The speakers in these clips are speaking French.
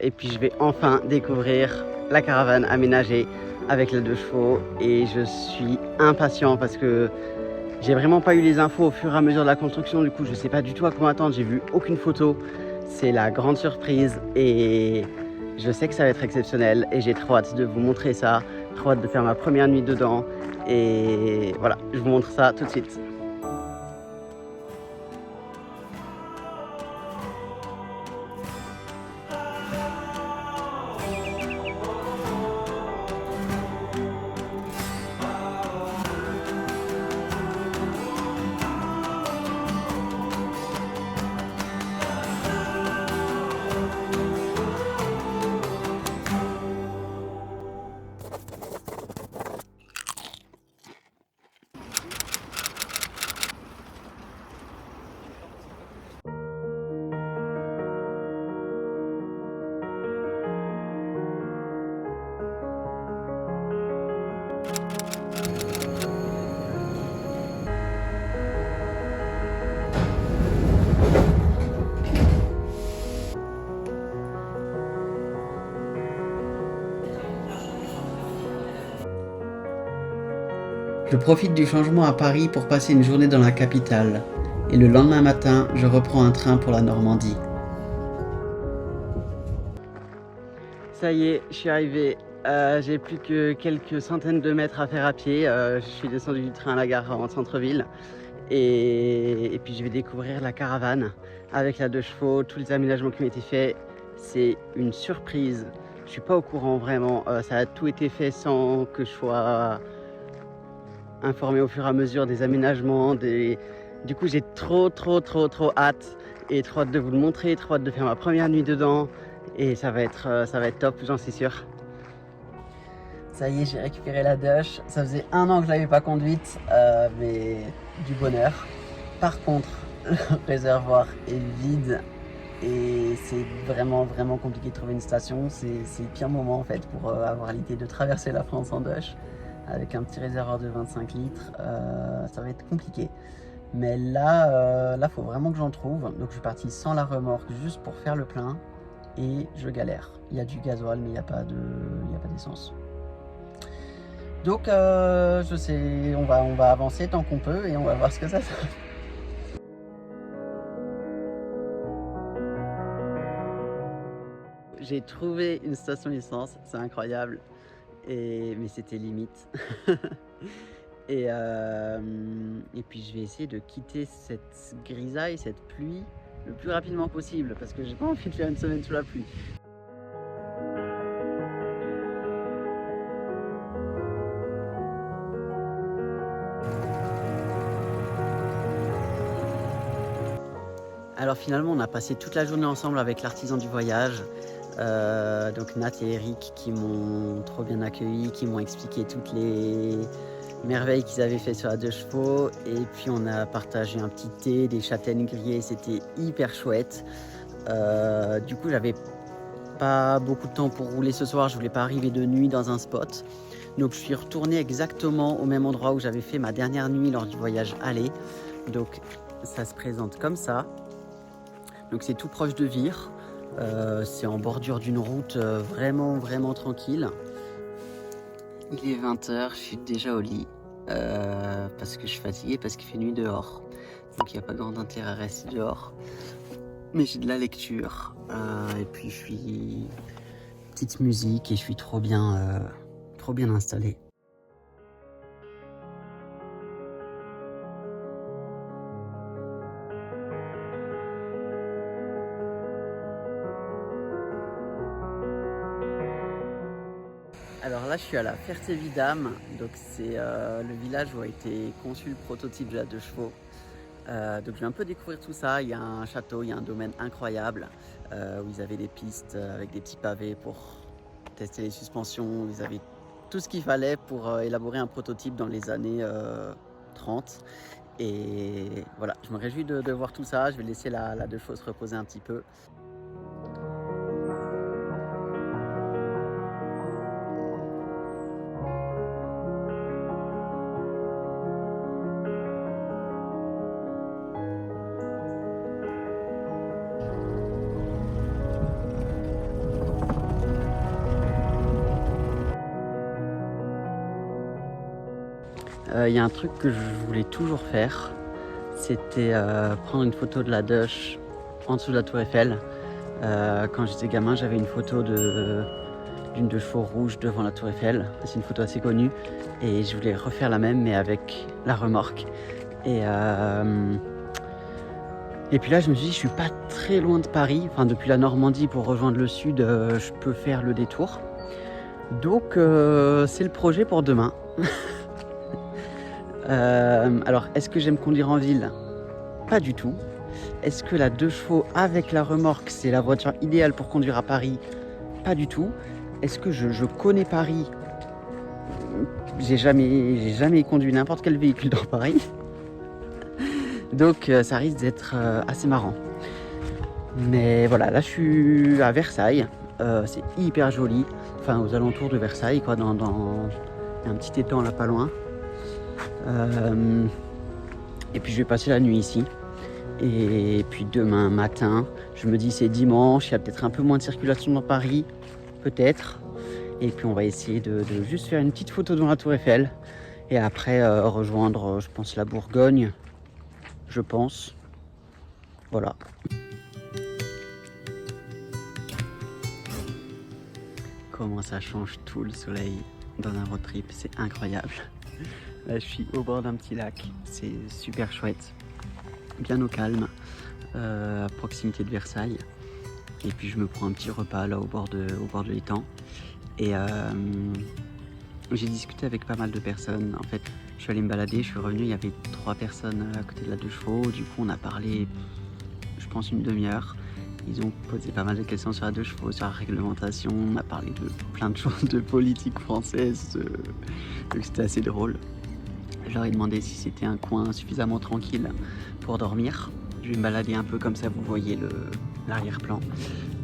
Et puis je vais enfin découvrir la caravane aménagée avec la 2 chevaux et je suis impatient parce que j'ai vraiment pas eu les infos au fur et à mesure de la construction, du coup je sais pas du tout à quoi m'attendre, j'ai vu aucune photo, c'est la grande surprise et je sais que ça va être exceptionnel et j'ai trop hâte de vous montrer ça, trop hâte de faire ma première nuit dedans et voilà, je vous montre ça tout de suite. Je profite du changement à Paris pour passer une journée dans la capitale. Et le lendemain matin, je reprends un train pour la Normandie. Ça y est, je suis arrivé. J'ai plus que quelques centaines de mètres à faire à pied. Je suis descendu du train à la gare en centre-ville. Et puis je vais découvrir la caravane avec la 2 chevaux, tous les aménagements qui ont été faits. C'est une surprise. Je suis pas au courant vraiment. Ça a tout été fait sans que je sois informé au fur et à mesure des aménagements. Du coup, j'ai trop hâte et trop hâte de vous le montrer, trop hâte de faire ma première nuit dedans et ça va être top, j'en suis sûr. Ça y est, j'ai récupéré la Dush. Ça faisait 1 an que je l'avais pas conduite, mais du bonheur. Par contre, le réservoir est vide et c'est vraiment compliqué de trouver une station. C'est le pire moment en fait pour avoir l'idée de traverser la France en Dush. Avec un petit réservoir de 25 litres, ça va être compliqué. Mais là, faut vraiment que j'en trouve. Donc je suis parti sans la remorque juste pour faire le plein et je galère. Il y a du gasoil mais il n'y a pas d'essence. Donc je sais, on va avancer tant qu'on peut et on va voir ce que ça fait. J'ai trouvé une station essence, c'est incroyable. Mais c'était limite. Et puis je vais essayer de quitter cette grisaille, cette pluie, le plus rapidement possible parce que j'ai pas envie de faire une semaine sous la pluie. Alors finalement on a passé toute la journée ensemble avec l'artisan du voyage, donc Nat et Eric qui m'ont trop bien accueilli, qui m'ont expliqué toutes les merveilles qu'ils avaient fait sur la 2 chevaux et puis on a partagé un petit thé, des châtaignes grillées, c'était hyper chouette. Du coup j'avais pas beaucoup de temps pour rouler ce soir, je voulais pas arriver de nuit dans un spot. Donc je suis retourné exactement au même endroit où j'avais fait ma dernière nuit lors du voyage aller. Donc ça se présente comme ça. Donc c'est tout proche de Vire. C'est en bordure d'une route vraiment tranquille. Il est 20 h, je suis déjà au lit parce que je suis fatigué, parce qu'il fait nuit dehors. Donc il n'y a pas grand intérêt à rester dehors. Mais j'ai de la lecture et puis je suis petite musique et je suis trop bien installé. Alors là je suis à la Ferté-Vidame, donc c'est le village où a été conçu le prototype de la 2 chevaux. Donc je vais un peu découvrir tout ça. Il y a un château, il y a un domaine incroyable où ils avaient des pistes avec des petits pavés pour tester les suspensions. Ils avaient tout ce qu'il fallait pour élaborer un prototype dans les années 30. Et voilà, je me réjouis de voir tout ça. Je vais laisser la 2 chevaux se reposer un petit peu. Il y a un truc que je voulais toujours faire, c'était prendre une photo de la Dush en dessous de la Tour Eiffel. Quand j'étais gamin, j'avais une photo d'une deux chevaux rouge devant la Tour Eiffel. C'est une photo assez connue et je voulais refaire la même mais avec la remorque. Et puis là, je me suis dit, je suis pas très loin de Paris. Enfin, depuis la Normandie pour rejoindre le sud, je peux faire le détour. Donc, c'est le projet pour demain. Alors, est-ce que j'aime conduire en ville? Pas du tout. Est-ce que la 2 chevaux avec la remorque, c'est la voiture idéale pour conduire à Paris? Pas du tout. Est-ce que je connais Paris? J'ai jamais conduit n'importe quel véhicule dans Paris. Donc ça risque d'être assez marrant. Mais voilà, là je suis à Versailles. C'est hyper joli. Enfin, aux alentours de Versailles, quoi, dans un petit étang là pas loin. Et puis je vais passer la nuit ici. Et puis demain matin, je me dis c'est dimanche, il y a peut-être un peu moins de circulation dans Paris, peut-être. Et puis on va essayer de juste faire une petite photo devant la Tour Eiffel. Et après rejoindre, je pense, la Bourgogne. Je pense. Voilà. Comment ça change tout le soleil dans un road trip, c'est incroyable. Là je suis au bord d'un petit lac, c'est super chouette. Bien au calme, à proximité de Versailles. Et puis je me prends un petit repas là au bord de l'étang. Et j'ai discuté avec pas mal de personnes. En fait, je suis allé me balader, je suis revenu, il y avait 3 personnes à côté de la 2 chevaux. Du coup, on a parlé, je pense, une demi-heure. Ils ont posé pas mal de questions sur la 2 chevaux, sur la réglementation. On a parlé de plein de choses, de politique française. Donc c'était assez drôle. Je leur ai demandé si c'était un coin suffisamment tranquille pour dormir. Je vais me balader un peu comme ça, vous voyez l'arrière-plan.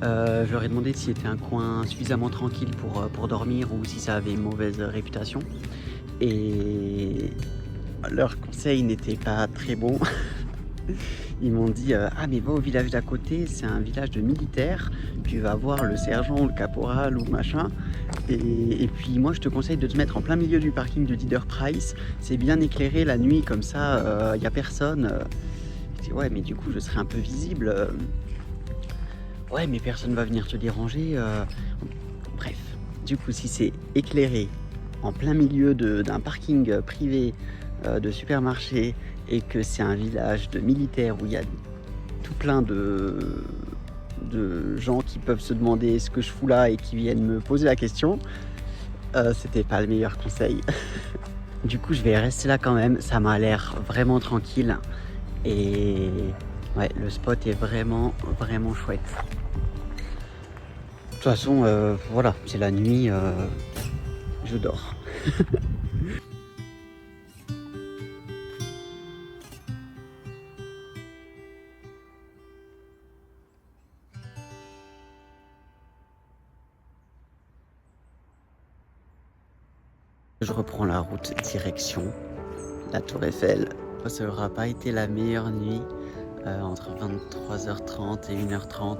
Je leur ai demandé si c'était un coin suffisamment tranquille pour dormir ou si ça avait une mauvaise réputation. Et leurs conseils n'étaient pas très bons. Ils m'ont dit ah mais va au village d'à côté, c'est un village de militaires, tu vas voir le sergent ou le caporal ou machin. Et puis moi je te conseille de te mettre en plein milieu du parking de Leader Price, c'est bien éclairé la nuit comme ça, y a personne. Je dis ouais mais du coup je serai un peu visible. Ouais mais personne va venir te déranger. Bref, du coup si c'est éclairé en plein milieu d'un parking privé de supermarché et que c'est un village de militaires où il y a tout plein de gens qui peuvent se demander ce que je fous là et qui viennent me poser la question, c'était pas le meilleur conseil. Du coup je vais rester là quand même, ça m'a l'air vraiment tranquille et ouais, le spot est vraiment chouette. De toute façon voilà, c'est la nuit, je dors. Je reprends la route direction la Tour Eiffel. Ça n'aura pas été la meilleure nuit. Entre 23h30 et 1h30,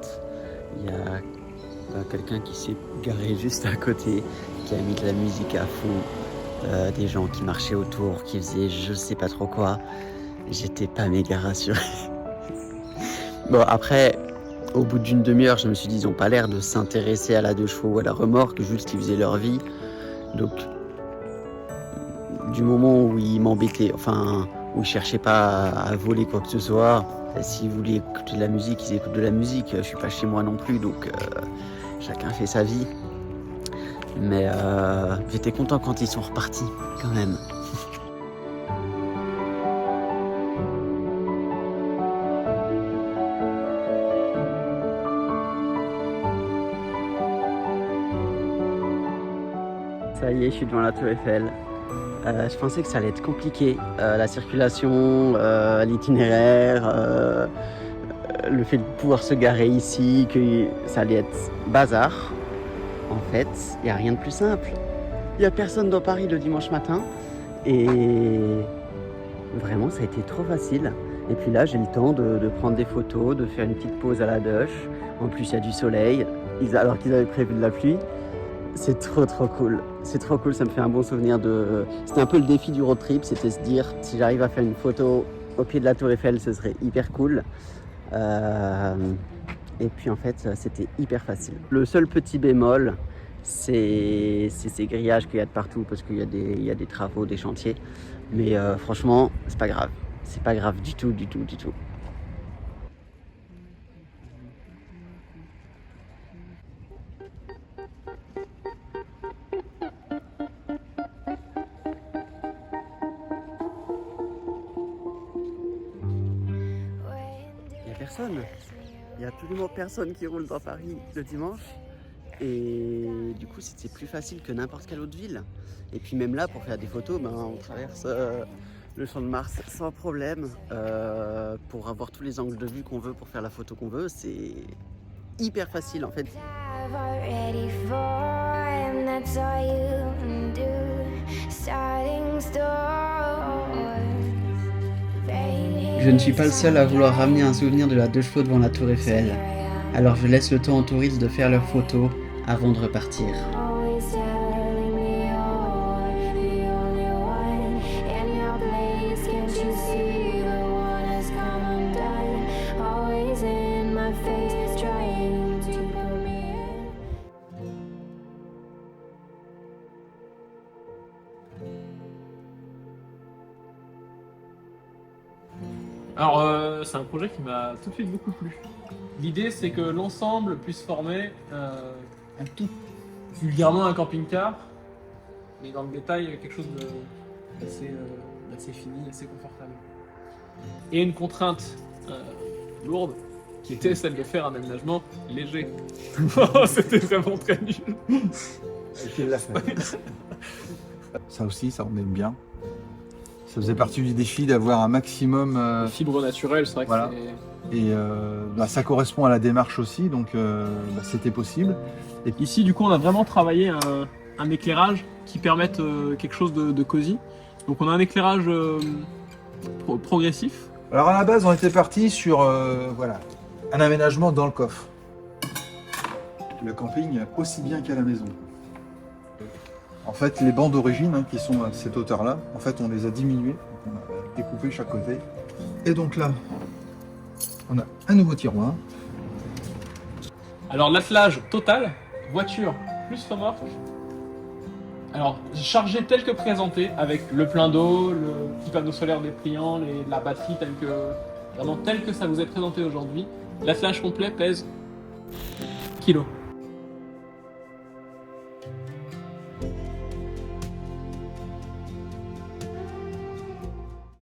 il y a quelqu'un qui s'est garé juste à côté, qui a mis de la musique à fond, des gens qui marchaient autour, qui faisaient je sais pas trop quoi. J'étais pas méga rassuré. Bon après, au bout d'une demi-heure, je me suis dit ils ont pas l'air de s'intéresser à la 2 chevaux ou à la remorque, juste ils faisaient leur vie. Donc du moment où ils m'embêtaient, enfin où ils cherchaient pas à voler quoi que ce soit, s'ils voulaient écouter de la musique, ils écoutent de la musique. Je suis pas chez moi non plus, donc chacun fait sa vie. Mais j'étais content quand ils sont repartis quand même. Ça y est, je suis devant la Tour Eiffel. Je pensais que ça allait être compliqué, la circulation, l'itinéraire, le fait de pouvoir se garer ici, que ça allait être bazar. En fait, il n'y a rien de plus simple. Il n'y a personne dans Paris le dimanche matin et vraiment ça a été trop facile. Et puis là j'ai le temps de prendre des photos, de faire une petite pause à la Dush. En plus il y a du soleil, alors qu'ils avaient prévu de la pluie. C'est trop cool. C'est trop cool, ça me fait un bon souvenir de... C'était un peu le défi du road trip, c'était se dire si j'arrive à faire une photo au pied de la Tour Eiffel, ce serait hyper cool. Et puis en fait, c'était hyper facile. Le seul petit bémol, c'est ces grillages qu'il y a de partout parce qu'il y a des travaux, des chantiers. Mais franchement, c'est pas grave. C'est pas grave du tout. Il n'y a personne. Il n'y a absolument personne qui roule dans Paris le dimanche. Et du coup, c'était plus facile que n'importe quelle autre ville. Et puis même là, pour faire des photos, on traverse le Champ de Mars sans problème. Pour avoir tous les angles de vue qu'on veut, pour faire la photo qu'on veut, c'est hyper facile en fait. Je ne suis pas le seul à vouloir ramener un souvenir de la 2 chevaux devant la Tour Eiffel. Alors je laisse le temps aux touristes de faire leurs photos avant de repartir. Alors, c'est un projet qui m'a tout de suite beaucoup plu. L'idée, c'est que l'ensemble puisse former un tout. Vulgairement un camping-car, mais dans le détail, quelque chose d'assez fini, assez confortable. Et une contrainte lourde, qui était celle de faire un aménagement léger. C'était vraiment très nul. Et qu'il l'a fait. Ça aussi, ça on aime bien. Ça faisait partie du défi d'avoir un maximum... Fibre naturelle, c'est vrai voilà. que c'est... Et ça correspond à la démarche aussi, donc c'était possible. Et ici, du coup, on a vraiment travaillé un éclairage qui permette quelque chose de cosy. Donc on a un éclairage progressif. Alors à la base, on était parti sur voilà, un aménagement dans le coffre. Le camping aussi bien qu'à la maison. En fait, les bancs d'origine qui sont à cette hauteur-là, en fait, on les a diminués. On a découpé chaque côté. Et donc là, on a un nouveau tiroir. Alors l'attelage total, voiture plus remorque. Alors chargé tel que présenté, avec le plein d'eau, le petit panneau solaire dépliant, la batterie vraiment tel que ça vous est présenté aujourd'hui. L'attelage complet pèse kg.